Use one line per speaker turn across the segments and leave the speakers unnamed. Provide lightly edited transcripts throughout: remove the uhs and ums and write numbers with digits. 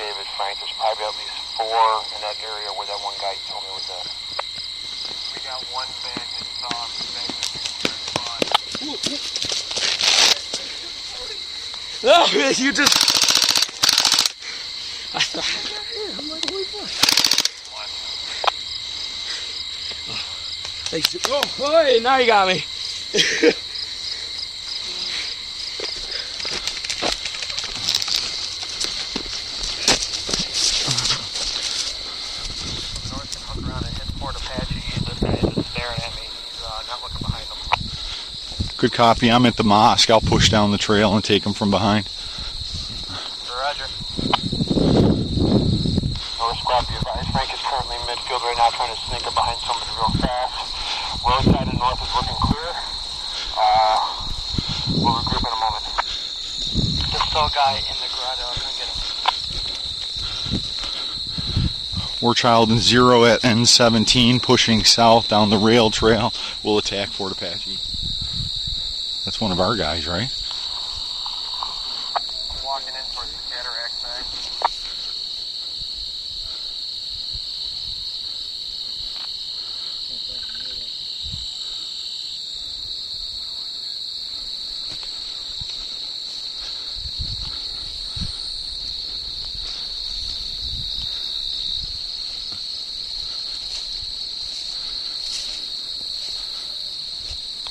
David, Frank, there's probably at least 4 in that area where that one guy told me was at. We got one van that saw him back in the spawn.
Oh, you just... I'm like, holy fuck. Oh, hey, now you got me.
Good copy. I'm at the mosque. I'll push down the trail and take him from behind.
Roger. North squad, be advised. Frank is currently in midfield right now trying to sneak up behind somebody real fast. Roadside and north is looking clear. We'll regroup in a moment. Just saw a guy in the garage. I couldn't get him.
War Child and 0 at N17 pushing south down the rail trail. We'll attack Fort Apache. That's one of our guys, right?
I'm walking in towards the cataract side.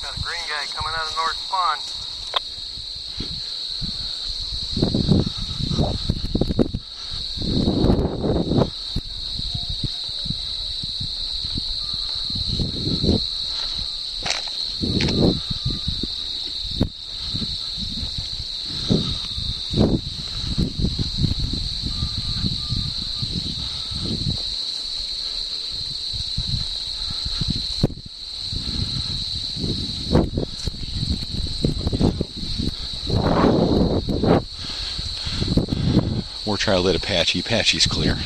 Got a green guy coming out of North Spawn.
War Child at Apache. Apache's clear.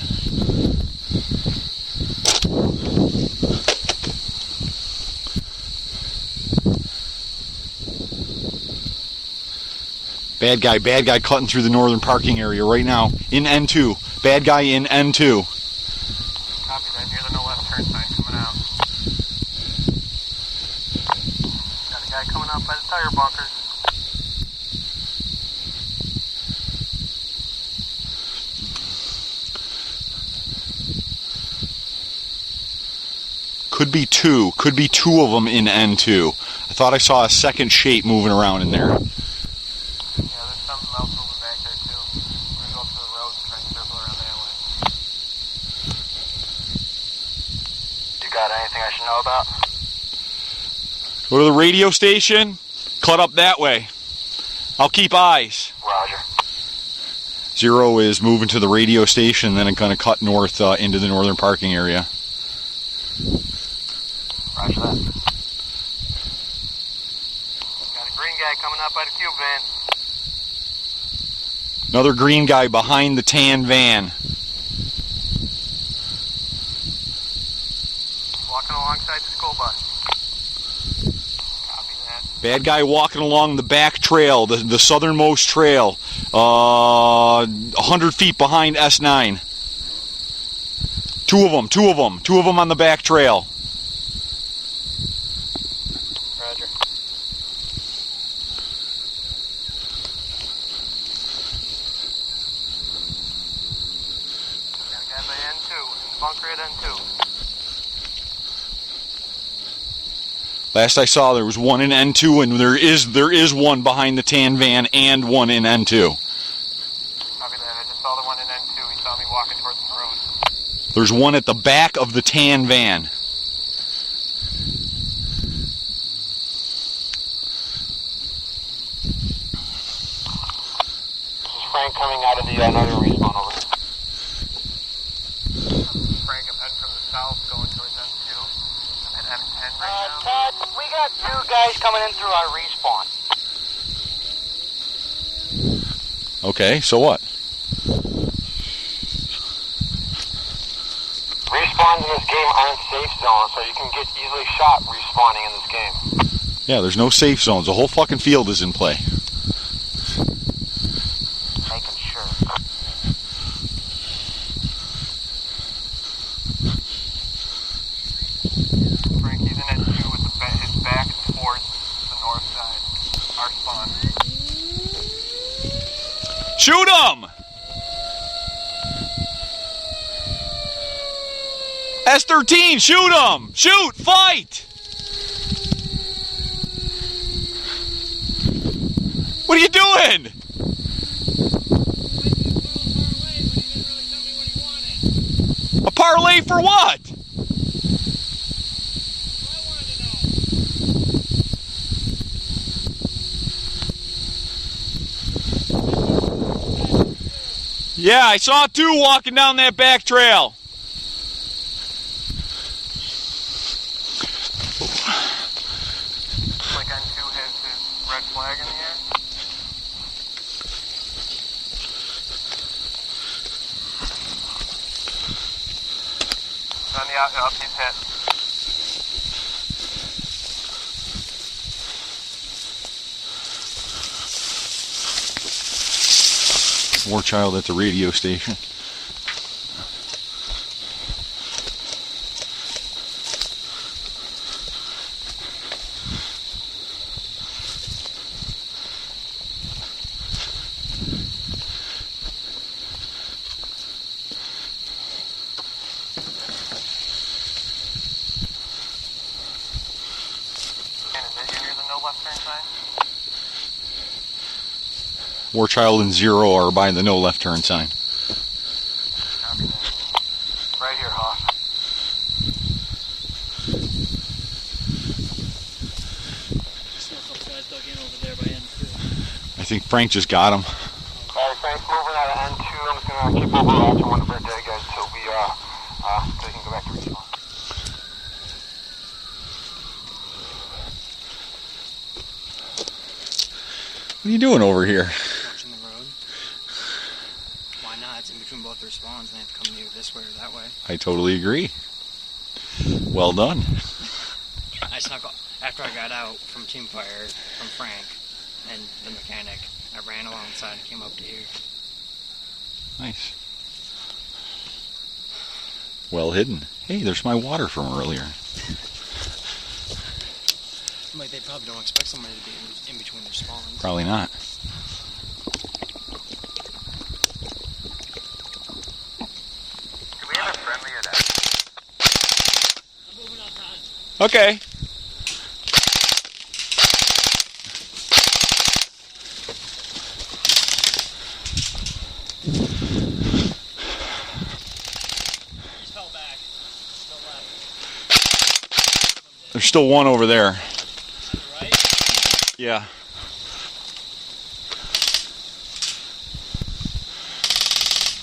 Bad guy cutting through the northern parking area right now. In N2. Bad guy in N2.
Copy that. Near the no left turn sign coming out. Got a guy coming out by the tire bunkers.
Could be two of them in N2. I thought I saw a second shape moving around in there.
Yeah, there's something else moving back there too. We're gonna go to the road and try and circle around that way. You got anything I should know about?
Go to the radio station. Cut up that way. I'll keep eyes.
Roger.
0 is moving to the radio station, then it's going to cut north into the northern parking area.
Roger that. Got a green guy coming out by the cube van.
Another green guy behind the tan van.
Walking alongside the school bus. Copy that.
Bad guy walking along the back trail, the southernmost trail, 100 feet behind S9. Two of them on the back trail.
Roger. Got a guy by N2, bunker at N2.
Last I saw, there was one in N2, and there is one behind the tan van and one in N2.
Copy that. I just saw the one in N2. He saw me walking towards the road.
There's one at the back of the tan van.
This is Frank coming out of the another respawn over here. Frank, I'm heading from the south going towards N2. I'm at M10 right now.
Todd, we got 2 guys coming in through our respawn.
Okay, so what?
Respawns in this game aren't safe zones, so you can get easily shot respawning in this game.
Yeah, there's no safe zones. The whole fucking field is in play.
Making sure.
Shoot him! S-13, shoot him! Shoot! Fight! What are you doing? A parlay for what? Yeah, I saw two walking down that back trail.
Like N2 has his red flag in the air. On the up, he's hit.
War child at the radio station. War child and 0 are by the no left turn sign.
Right here, Hoff.
I think Frank just got him.
Alright, Frank's moving out of N2. I'm just going to keep over watching one of our dead guys until we can go back to respawn.
What are you doing over here?
Watching the road. Why not? It's in between both their spawns, and they have to come either this way or that way.
I totally agree. Well done.
I snuck off. After I got out from Teamfire, from Frank and the mechanic, I ran alongside and came up to here.
Nice. Well hidden. Hey, there's my water from earlier.
Like, they probably don't expect somebody to be in between their spawns.
Probably not.
Do we have a friendly or that?
I'm moving outside.
Okay.
He's fell back. Still left.
There's still one over there.
Right?
Yeah.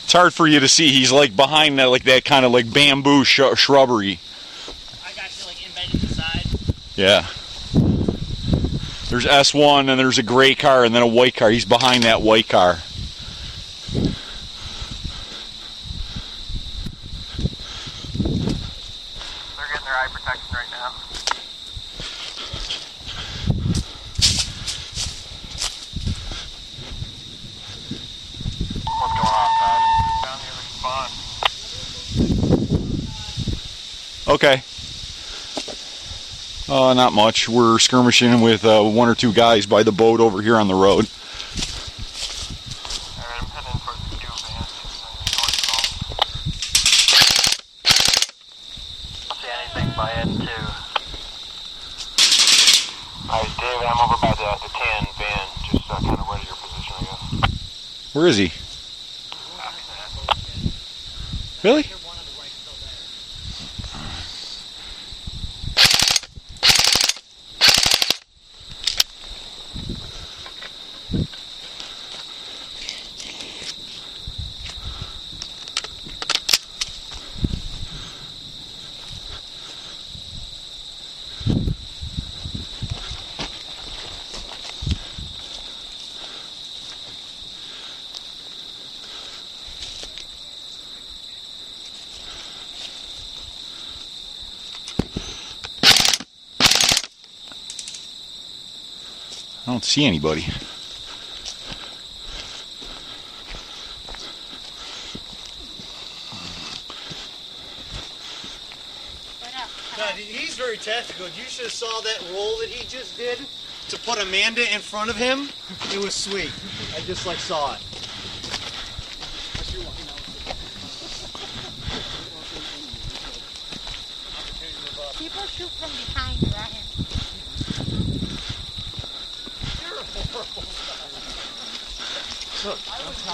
It's hard for you to see. He's like behind that, like that kind of like bamboo shrubbery.
I got you like embedded in the side.
Yeah. There's S1 and there's a gray car and then a white car. He's behind that white car.
They're getting their eye protection right now. What's going on, Todd? Down the other spawn.
Okay. Not much. We're skirmishing with one or two guys by the boat over here on the road.
Alright, I'm heading for the steel van. See anything by N2? Alright, David, I'm over by the tan van. Just kind of ready your position, I guess.
Where is he? Really? I don't see anybody.
God, he's very tactical. You should have saw that roll that he just did to put Amanda in front of him. It was sweet. I just saw it.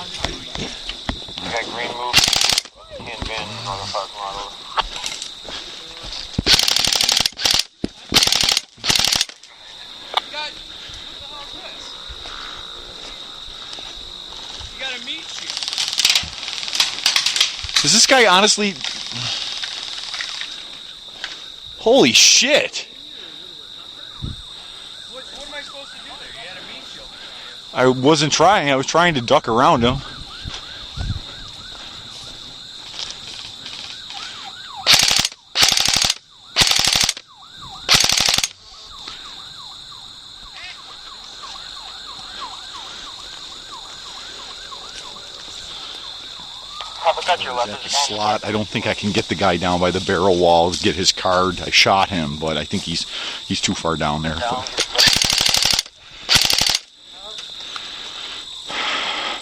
We got green move. Tin bin, northern parking lot over.
Is this guy honestly... Holy shit!
What am I supposed to do there? You had a meat shield.
I wasn't trying. I was trying to duck around him.
Cut your left.
At the slot, I don't think I can get the guy down by the barrel wall to get his card. I shot him, but I think he's too far down there.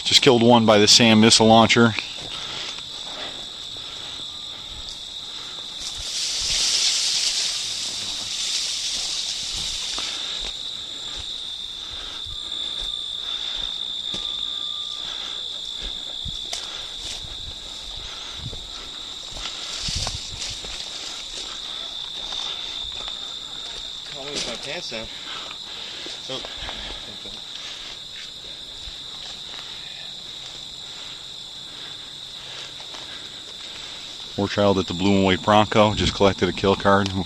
Just killed one by the SAM missile launcher.
My pants down. So,
War child at the blue and white Bronco just collected a kill card.
Nah,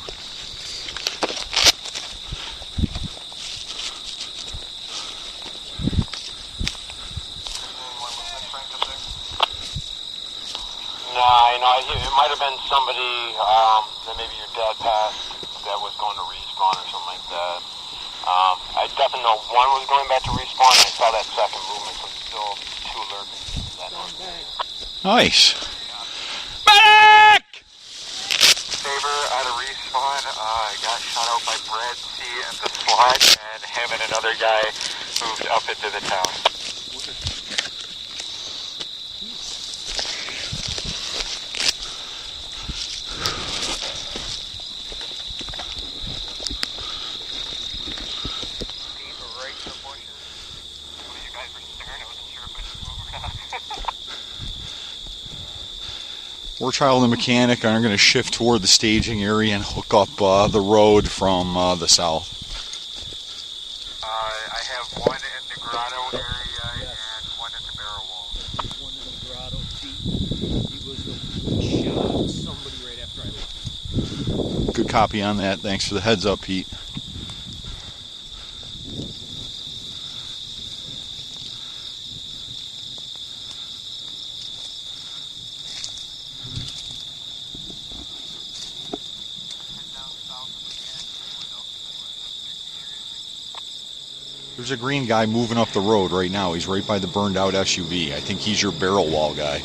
you know, it might have been somebody that maybe your dad passed that was going to respawn or something like that. I definitely know one was going back to respawn, and I saw that second movement, so still two lurking.
Nice. Back!
Favor out of respawn, got shot out by Brad C at the slot, and him and another guy moved up into the town.
War child and the mechanic are going to shift toward the staging area and hook up the road from the south.
I have one in the grotto area and one in the barrel wall.
One in the grotto. He was shot somebody right after I left.
Good copy on that. Thanks for the heads up, Pete. There's a green guy moving up the road right now. He's right by the burned out SUV. I think he's your barrel wall guy.